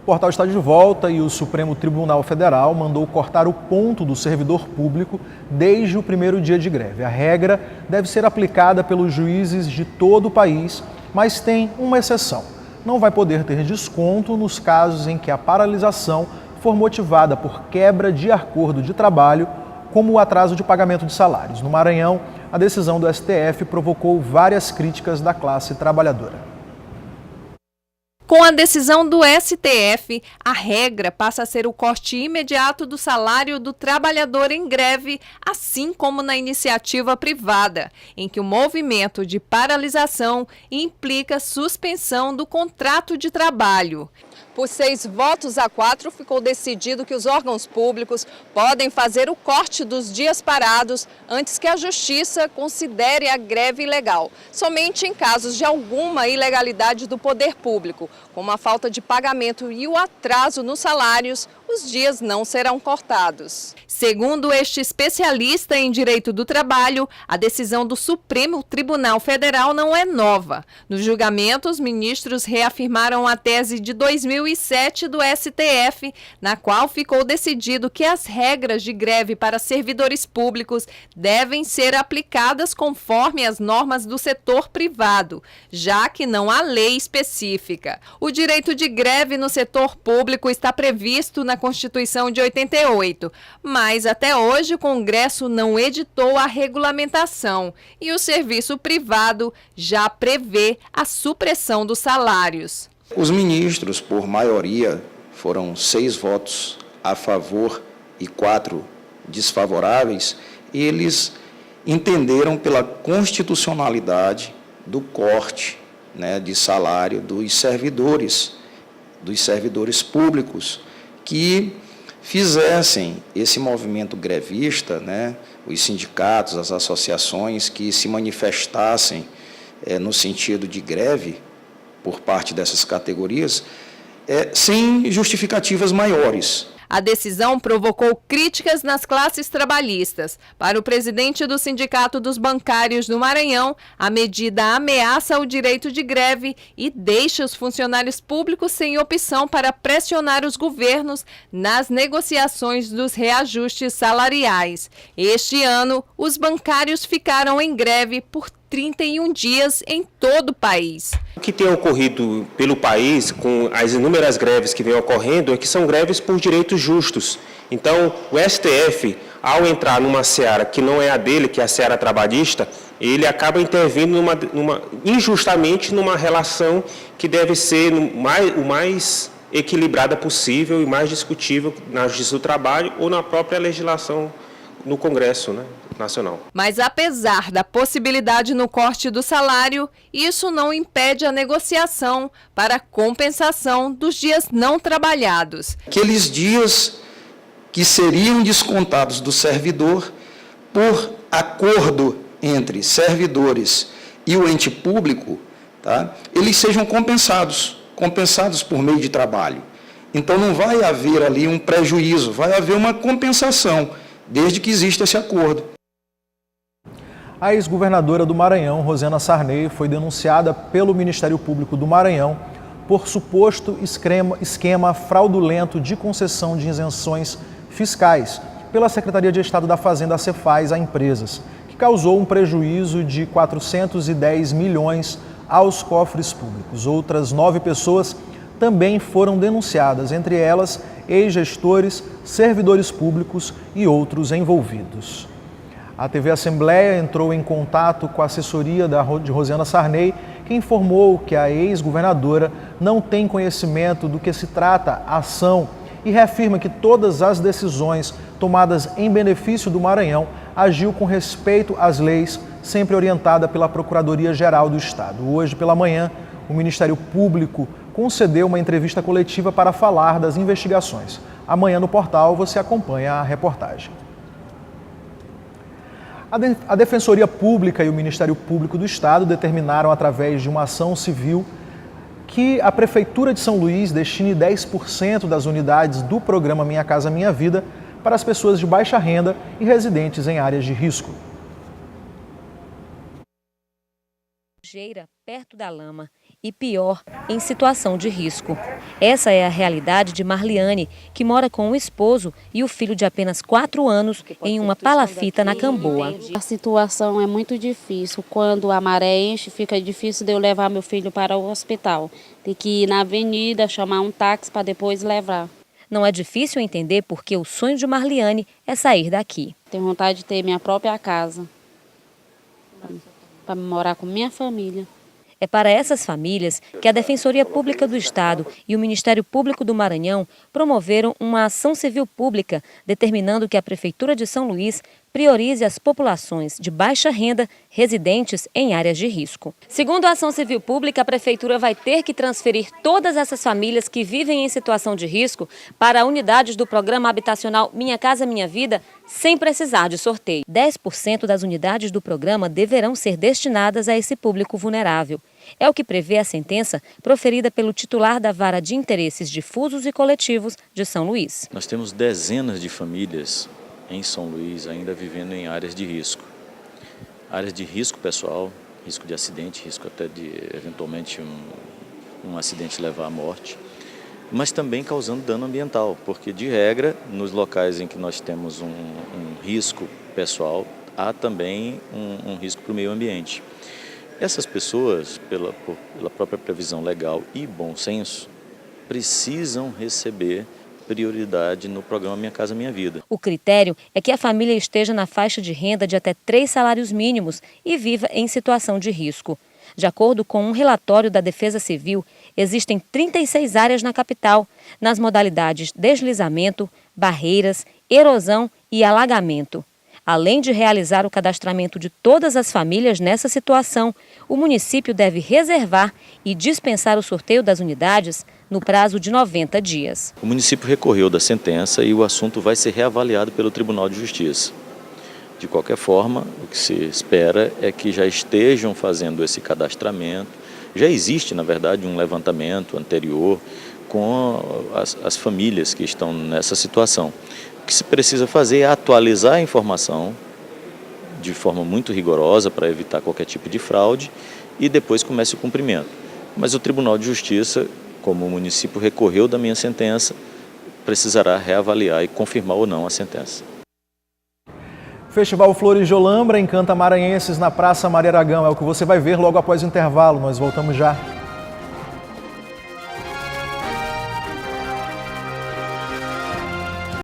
Portal está de volta e o Supremo Tribunal Federal mandou cortar o ponto do servidor público desde o primeiro dia de greve. A regra deve ser aplicada pelos juízes de todo o país, mas tem uma exceção. Não vai poder ter desconto nos casos em que a paralisação for motivada por quebra de acordo de trabalho, como o atraso de pagamento de salários. No Maranhão, a decisão do STF provocou várias críticas da classe trabalhadora. Com a decisão do STF, a regra passa a ser o corte imediato do salário do trabalhador em greve, assim como na iniciativa privada, em que o movimento de paralisação implica suspensão do contrato de trabalho. Por 6 votos a 4, ficou decidido que os órgãos públicos podem fazer o corte dos dias parados antes que a Justiça considere a greve ilegal, somente em casos de alguma ilegalidade do poder público, como a falta de pagamento e o atraso nos salários, os dias não serão cortados. Segundo este especialista em direito do trabalho, a decisão do Supremo Tribunal Federal não é nova. No julgamento, os ministros reafirmaram a tese de 2007 do STF, na qual ficou decidido que as regras de greve para servidores públicos devem ser aplicadas conforme as normas do setor privado, já que não há lei específica. O direito de greve no setor público está previsto na Constituição de 88, mas até hoje o Congresso não editou a regulamentação e o serviço privado já prevê a supressão dos salários. Os ministros, por maioria, foram 6 votos a favor e 4 desfavoráveis, eles entenderam pela constitucionalidade do corte, de salário dos servidores públicos, que fizessem esse movimento grevista, os sindicatos, as associações que se manifestassem no sentido de greve por parte dessas categorias, sem justificativas maiores. A decisão provocou críticas nas classes trabalhistas. Para o presidente do Sindicato dos Bancários do Maranhão, a medida ameaça o direito de greve e deixa os funcionários públicos sem opção para pressionar os governos nas negociações dos reajustes salariais. Este ano, os bancários ficaram em greve por 31 dias em todo o país. O que tem ocorrido pelo país, com as inúmeras greves que vêm ocorrendo, é que são greves por direitos justos. Então, o STF, ao entrar numa seara que não é a dele, que é a seara trabalhista, ele acaba intervindo injustamente numa relação que deve ser o mais equilibrada possível e mais discutível na Justiça do Trabalho ou na própria legislação no Congresso Nacional. Mas apesar da possibilidade no corte do salário, isso não impede a negociação para a compensação dos dias não trabalhados. Aqueles dias que seriam descontados do servidor por acordo entre servidores e o ente público, eles sejam compensados por meio de trabalho. Então não vai haver ali um prejuízo, vai haver uma compensação, desde que exista esse acordo. A ex-governadora do Maranhão, Rosiana Sarney, foi denunciada pelo Ministério Público do Maranhão por suposto esquema fraudulento de concessão de isenções fiscais pela Secretaria de Estado da Fazenda, a Cefaz, a empresas, que causou um prejuízo de 410 milhões aos cofres públicos. Outras 9 pessoas também foram denunciadas, entre elas ex-gestores, servidores públicos e outros envolvidos. A TV Assembleia entrou em contato com a assessoria de Rosiana Sarney, que informou que a ex-governadora não tem conhecimento do que se trata a ação e reafirma que todas as decisões tomadas em benefício do Maranhão agiu com respeito às leis, sempre orientada pela Procuradoria-Geral do Estado. Hoje pela manhã, o Ministério Público concedeu uma entrevista coletiva para falar das investigações. Amanhã no portal você acompanha a reportagem. A Defensoria Pública e o Ministério Público do Estado determinaram, através de uma ação civil, que a Prefeitura de São Luís destine 10% das unidades do programa Minha Casa Minha Vida para as pessoas de baixa renda e residentes em áreas de risco. sujeira perto da lama e, pior, em situação de risco. Essa é a realidade de Marliane, que mora com o esposo e o filho de apenas 4 anos em uma palafita na Camboa. A situação é muito difícil. Quando a maré enche, fica difícil de eu levar meu filho para o hospital. Tem que ir na avenida, chamar um táxi para depois levar. Não é difícil entender porque o sonho de Marliane é sair daqui. Tenho vontade de ter minha própria casa, para morar com minha família. É para essas famílias que a Defensoria Pública do Estado e o Ministério Público do Maranhão promoveram uma ação civil pública determinando que a Prefeitura de São Luís priorize as populações de baixa renda residentes em áreas de risco. Segundo a ação civil pública, a Prefeitura vai ter que transferir todas essas famílias que vivem em situação de risco para unidades do programa habitacional Minha Casa Minha Vida, sem precisar de sorteio. 10% das unidades do programa deverão ser destinadas a esse público vulnerável. É o que prevê a sentença proferida pelo titular da Vara de Interesses Difusos e Coletivos de São Luís. Nós temos dezenas de famílias em São Luís ainda vivendo em áreas de risco. Áreas de risco pessoal, risco de acidente, risco até de eventualmente um acidente levar à morte, mas também causando dano ambiental, porque de regra, nos locais em que nós temos um risco pessoal, há também um risco para o meio ambiente. Essas pessoas, pela própria previsão legal e bom senso, precisam receber prioridade no programa Minha Casa Minha Vida. O critério é que a família esteja na faixa de renda de até 3 salários mínimos e viva em situação de risco. De acordo com um relatório da Defesa Civil, existem 36 áreas na capital, nas modalidades deslizamento, barreiras, erosão e alagamento. Além de realizar o cadastramento de todas as famílias nessa situação, o município deve reservar e dispensar o sorteio das unidades no prazo de 90 dias. O município recorreu da sentença e o assunto vai ser reavaliado pelo Tribunal de Justiça. De qualquer forma, o que se espera é que já estejam fazendo esse cadastramento. Já existe, na verdade, um levantamento anterior com as famílias que estão nessa situação. O que se precisa fazer é atualizar a informação de forma muito rigorosa para evitar qualquer tipo de fraude e depois comece o cumprimento. Mas o Tribunal de Justiça, como o município recorreu da minha sentença, precisará reavaliar e confirmar ou não a sentença. Festival Flores de Olambra encanta maranhenses na Praça Maria Aragão. É o que você vai ver logo após o intervalo. Nós voltamos já.